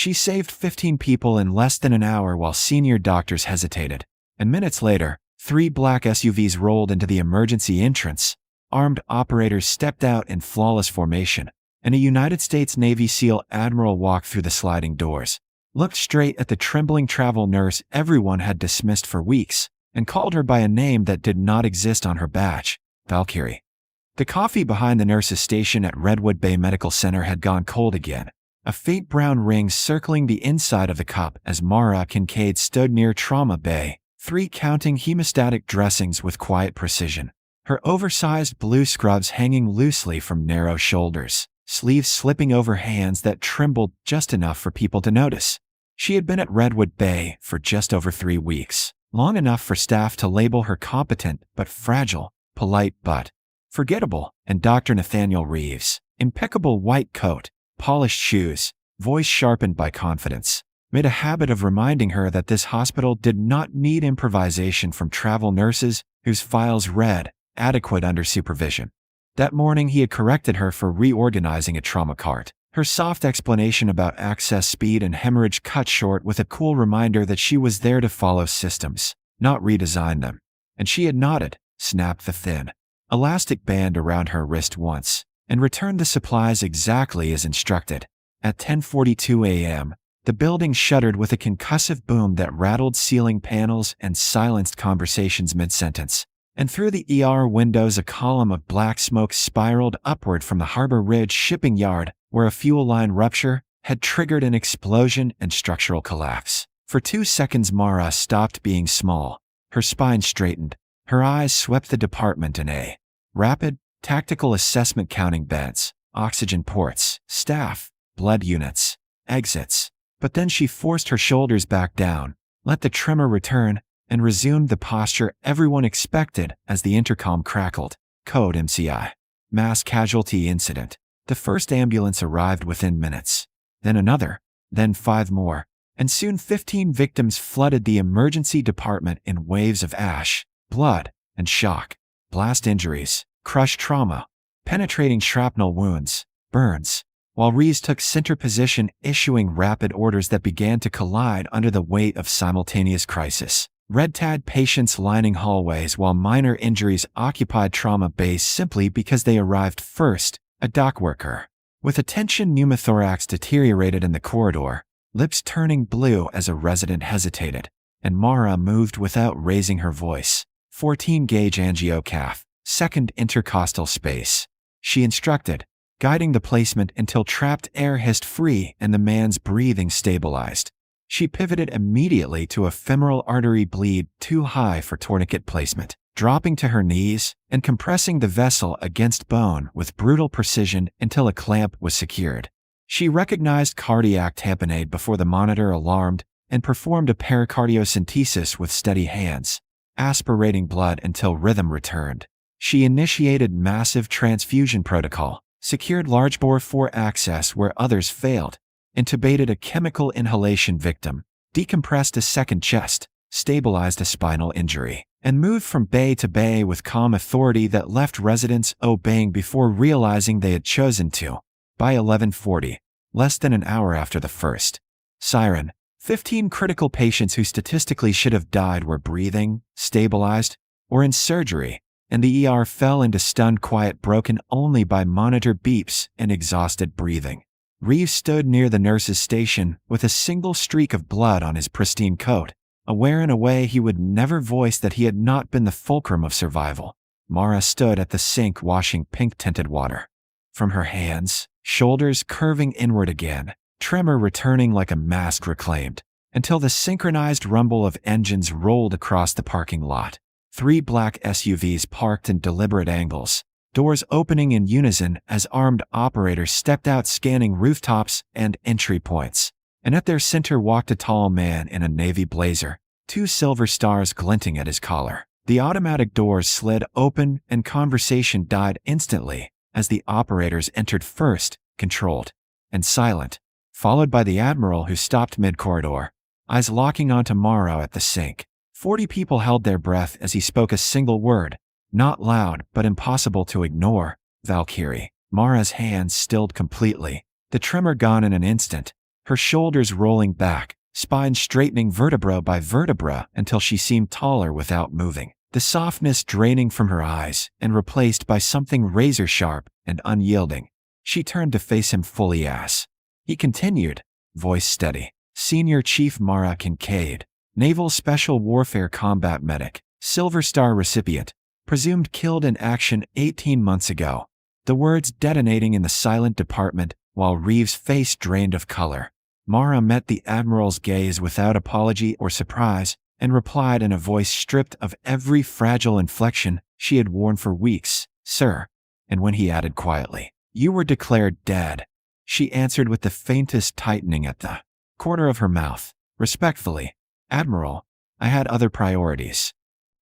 She saved 15 people in less than an hour while senior doctors hesitated. And minutes later, 3 black SUVs rolled into the emergency entrance. Armed operators stepped out in flawless formation, and a United States Navy SEAL Admiral walked through the sliding doors, looked straight at the trembling travel nurse everyone had dismissed for weeks, and called her by a name that did not exist on her badge, Valkyrie. The coffee behind the nurse's station at Redwood Bay Medical Center had gone cold again, a faint brown ring circling the inside of the cup as Mara Kincaid stood near trauma bay, 3 counting hemostatic dressings with quiet precision. Her oversized blue scrubs hanging loosely from narrow shoulders, sleeves slipping over hands that trembled just enough for people to notice. She had been at Redwood Bay for just over 3 weeks, long enough for staff to label her competent but fragile, polite but forgettable, and Dr. Nathaniel Reeves, impeccable white coat, polished shoes, voice sharpened by confidence, made a habit of reminding her that this hospital did not need improvisation from travel nurses whose files read adequate under supervision. That morning he had corrected her for reorganizing a trauma cart. Her soft explanation about access speed and hemorrhage cut short with a cool reminder that she was there to follow systems, not redesign them. And she had nodded, snapped the thin elastic band around her wrist once, and returned the supplies exactly as instructed. At 10:42 a.m., the building shuddered with a concussive boom that rattled ceiling panels and silenced conversations mid-sentence. And through the ER windows a column of black smoke spiraled upward from the Harbor Ridge shipping yard, where a fuel line rupture had triggered an explosion and structural collapse. For 2 seconds Mara stopped being small. Her spine straightened. Her eyes swept the department in a rapid, tactical assessment, counting beds, oxygen ports, staff, blood units, exits. But then she forced her shoulders back down, let the tremor return, and resumed the posture everyone expected as the intercom crackled. Code MCI. Mass casualty incident. The first ambulance arrived within minutes. Then another. Then 5 more. And soon 15 victims flooded the emergency department in waves of ash, blood, and shock. Blast injuries, crush trauma, penetrating shrapnel wounds, burns. While Reeves took center position issuing rapid orders that began to collide under the weight of simultaneous crisis. Red-tagged patients lining hallways while minor injuries occupied trauma bays simply because they arrived first, a dock worker with a tension pneumothorax deteriorated in the corridor, lips turning blue as a resident hesitated, and Mara moved without raising her voice. 14-gauge angiocath, second intercostal space. She instructed, guiding the placement until trapped air hissed free and the man's breathing stabilized. She pivoted immediately to a femoral artery bleed too high for tourniquet placement, dropping to her knees and compressing the vessel against bone with brutal precision until a clamp was secured. She recognized cardiac tamponade before the monitor alarmed and performed a pericardiocentesis with steady hands, aspirating blood until rhythm returned. She initiated massive transfusion protocol, secured large bore 4 access where others failed, intubated a chemical inhalation victim, decompressed a second chest, stabilized a spinal injury, and moved from bay to bay with calm authority that left residents obeying before realizing they had chosen to. By 11:40, less than an hour after the first siren, 15 critical patients who statistically should have died were breathing, stabilized, or in surgery, and the ER fell into stunned quiet broken only by monitor beeps and exhausted breathing. Reeves stood near the nurse's station with a single streak of blood on his pristine coat, aware in a way he would never voice that he had not been the fulcrum of survival. Mara stood at the sink washing pink-tinted water. From her hands, shoulders curving inward again, tremor returning like a mask reclaimed, until the synchronized rumble of engines rolled across the parking lot. 3 black SUVs parked in deliberate angles, doors opening in unison as armed operators stepped out scanning rooftops and entry points. And at their center walked a tall man in a navy blazer, 2 silver stars glinting at his collar. The automatic doors slid open and conversation died instantly as the operators entered first, controlled and silent, followed by the Admiral who stopped mid-corridor, eyes locking onto Mara at the sink. 40 people held their breath as he spoke a single word, not loud but impossible to ignore, Valkyrie. Mara's hands stilled completely, the tremor gone in an instant. her shoulders rolling back, spine straightening vertebra by vertebra until she seemed taller without moving, the softness draining from her eyes and replaced by something razor-sharp and unyielding. She turned to face him fully as he continued, voice steady. Senior Chief Mara Kincaid, Naval Special Warfare Combat Medic, Silver Star recipient, presumed killed in action 18 months ago. The words detonating in the silent department while Reeves' face drained of color. Mara met the Admiral's gaze without apology or surprise and replied in a voice stripped of every fragile inflection she had worn for weeks, "Sir." And when he added quietly, "You were declared dead," she answered with the faintest tightening at the corner of her mouth. "Respectfully, Admiral, I had other priorities."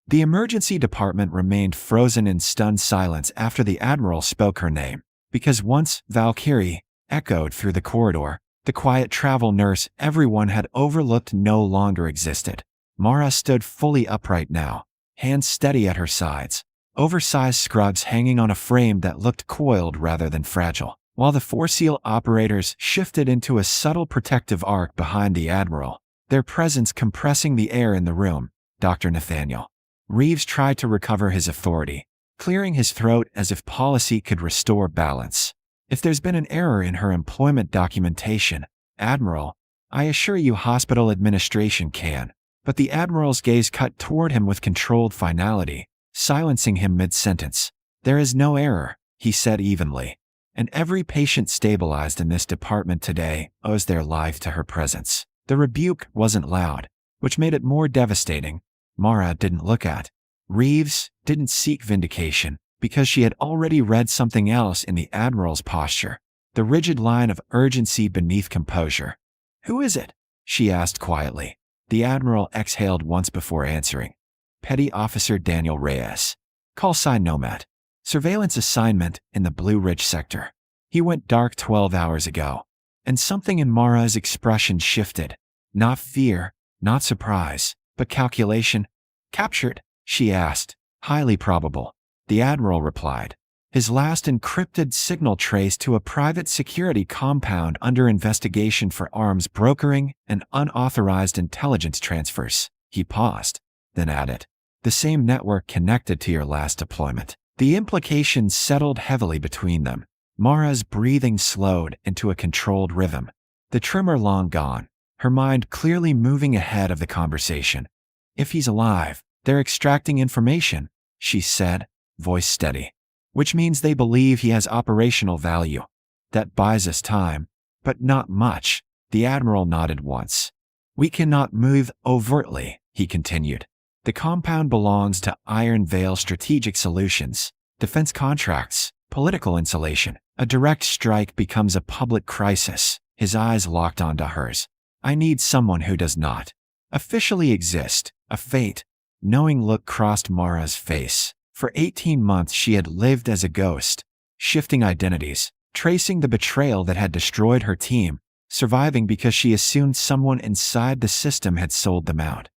The emergency department remained frozen in stunned silence after the Admiral spoke her name, because once Valkyrie echoed through the corridor, the quiet travel nurse everyone had overlooked no longer existed. Mara stood fully upright now, hands steady at her sides, oversized scrubs hanging on a frame that looked coiled rather than fragile, while the four-seal operators shifted into a subtle protective arc behind the Admiral, their presence compressing the air in the room. Dr. Nathaniel. Reeves tried to recover his authority, clearing his throat as if policy could restore balance. "If there's been an error in her employment documentation, Admiral, I assure you hospital administration can." But the Admiral's gaze cut toward him with controlled finality, silencing him mid-sentence. "There is no error," he said evenly. "And every patient stabilized in this department today owes their life to her presence." The rebuke wasn't loud, which made it more devastating. Mara didn't look at Reeves, didn't seek vindication, because she had already read something else in the Admiral's posture, the rigid line of urgency beneath composure. "Who is it?" she asked quietly. The Admiral exhaled once before answering. "Petty Officer Daniel Reyes. Call sign Nomad. Surveillance assignment in the Blue Ridge sector. He went dark 12 hours ago." And something in Mara's expression shifted. Not fear, not surprise, but calculation. "Captured?" she asked. "Highly probable," the Admiral replied. "His last encrypted signal traced to a private security compound under investigation for arms brokering and unauthorized intelligence transfers." He paused, then added, "The same network connected to your last deployment." The implications settled heavily between them. Mara's breathing slowed into a controlled rhythm. The tremor long gone, her mind clearly moving ahead of the conversation. "If he's alive, they're extracting information," she said, voice steady. "Which means they believe he has operational value. That buys us time, but not much." The Admiral nodded once. "We cannot move overtly," he continued. "The compound belongs to Iron Veil Strategic Solutions, defense contracts, political insulation. A direct strike becomes a public crisis." His eyes locked onto hers. "I need someone who does not officially exist, a fate." Knowing look crossed Mara's face. For 18 months she had lived as a ghost, shifting identities, tracing the betrayal that had destroyed her team, surviving because she assumed someone inside the system had sold them out.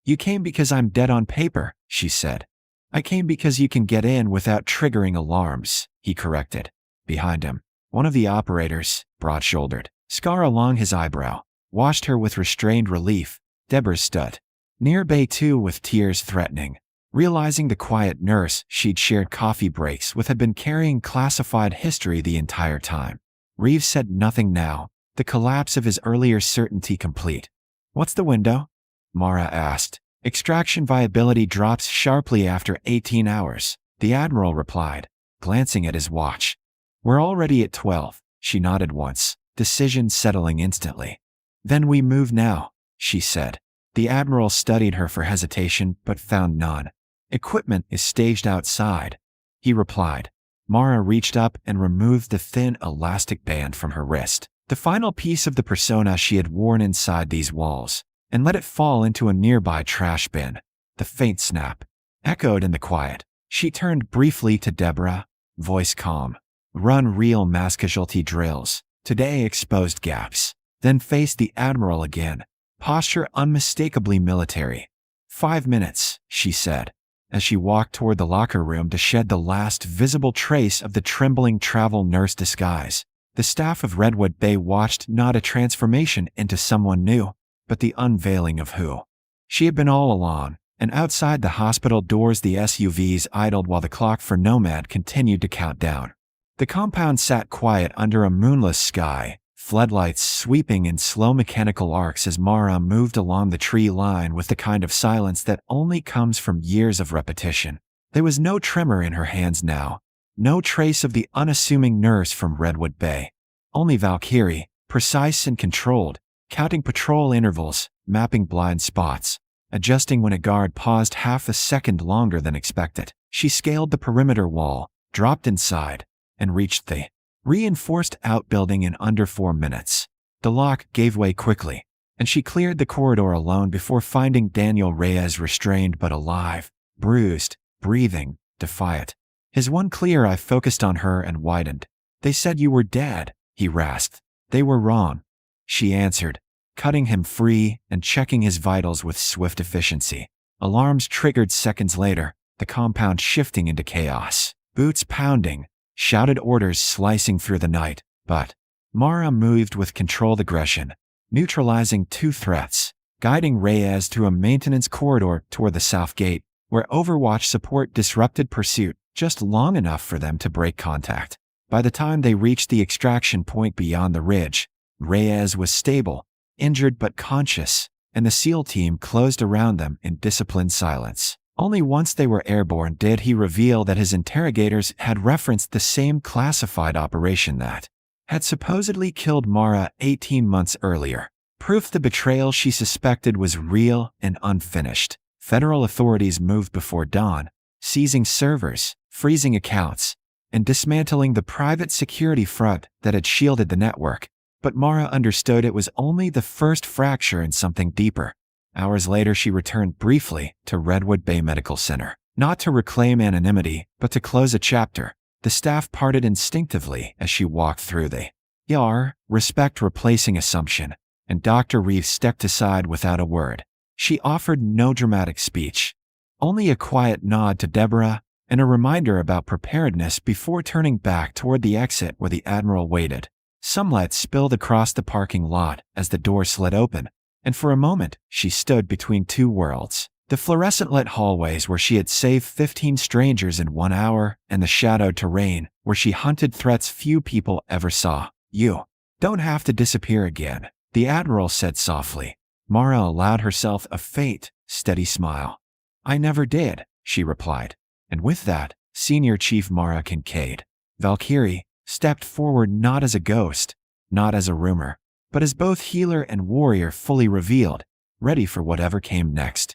"You came because I'm dead on paper," she said. "I came because you can get in without triggering alarms," he corrected. Behind him, one of the operators, broad-shouldered, scar along his eyebrow, watched her with restrained relief. Deborah stood near Bay 2 with tears threatening, realizing the quiet nurse she'd shared coffee breaks with had been carrying classified history the entire time. Reeves said nothing now, the collapse of his earlier certainty complete. "What's the window?" Mara asked. "Extraction viability drops sharply after 18 hours, the Admiral replied, glancing at his watch. "We're already at 12, she nodded once, decision settling instantly. "Then we move now," she said. The Admiral studied her for hesitation but found none. "Equipment is staged outside," he replied. Mara reached up and removed the thin elastic band from her wrist, the final piece of the persona she had worn inside these walls, and let it fall into a nearby trash bin. The faint snap echoed in the quiet. She turned briefly to Deborah, voice calm. "Run real mass casualty drills. Today exposed gaps." Then faced the Admiral again, posture unmistakably military. 5 minutes, she said, as she walked toward the locker room to shed the last visible trace of the trembling travel nurse disguise. The staff of Redwood Bay watched not a transformation into someone new, but the unveiling of who she had been all along, and outside the hospital doors the SUVs idled while the clock for Nomad continued to count down. The compound sat quiet under a moonless sky, floodlights sweeping in slow mechanical arcs as Mara moved along the tree line with the kind of silence that only comes from years of repetition. There was no tremor in her hands now, no trace of the unassuming nurse from Redwood Bay. Only Valkyrie, precise and controlled, counting patrol intervals, mapping blind spots, adjusting when a guard paused half a second longer than expected. She scaled the perimeter wall, dropped inside, and reached the reinforced outbuilding in under 4 minutes. The lock gave way quickly, and she cleared the corridor alone before finding Daniel Reyes restrained but alive, bruised, breathing, defiant. His one clear eye focused on her and widened. "They said you were dead," he rasped. "They were wrong," she answered, cutting him free and checking his vitals with swift efficiency. Alarms triggered seconds later, the compound shifting into chaos. Boots pounding, shouted orders slicing through the night, but Mara moved with controlled aggression, neutralizing 2 threats, guiding Reyes through a maintenance corridor toward the south gate, where Overwatch support disrupted pursuit just long enough for them to break contact. By the time they reached the extraction point beyond the ridge, Reyes was stable, injured but conscious, and the SEAL team closed around them in disciplined silence. Only once they were airborne did he reveal that his interrogators had referenced the same classified operation that had supposedly killed Mara 18 months earlier. Proof the betrayal she suspected was real and unfinished. Federal authorities moved before dawn, seizing servers, freezing accounts, and dismantling the private security front that had shielded the network. But Mara understood it was only the first fracture in something deeper. Hours later she returned briefly to Redwood Bay Medical Center. Not to reclaim anonymity, but to close a chapter. The staff parted instinctively as she walked through the ER, respect replacing assumption, and Dr. Reeves stepped aside without a word. She offered no dramatic speech, only a quiet nod to Deborah and a reminder about preparedness before turning back toward the exit where the Admiral waited. Sunlight spilled across the parking lot as the door slid open, and for a moment she stood between 2 worlds. The fluorescent-lit hallways where she had saved 15 strangers in 1 hour, and the shadowed terrain where she hunted threats few people ever saw. "You don't have to disappear again," the Admiral said softly. Mara allowed herself a faint, steady smile. "I never did," she replied. And with that, Senior Chief Mara Kincaid, Valkyrie, stepped forward not as a ghost, not as a rumor, but as both healer and warrior fully revealed, ready for whatever came next.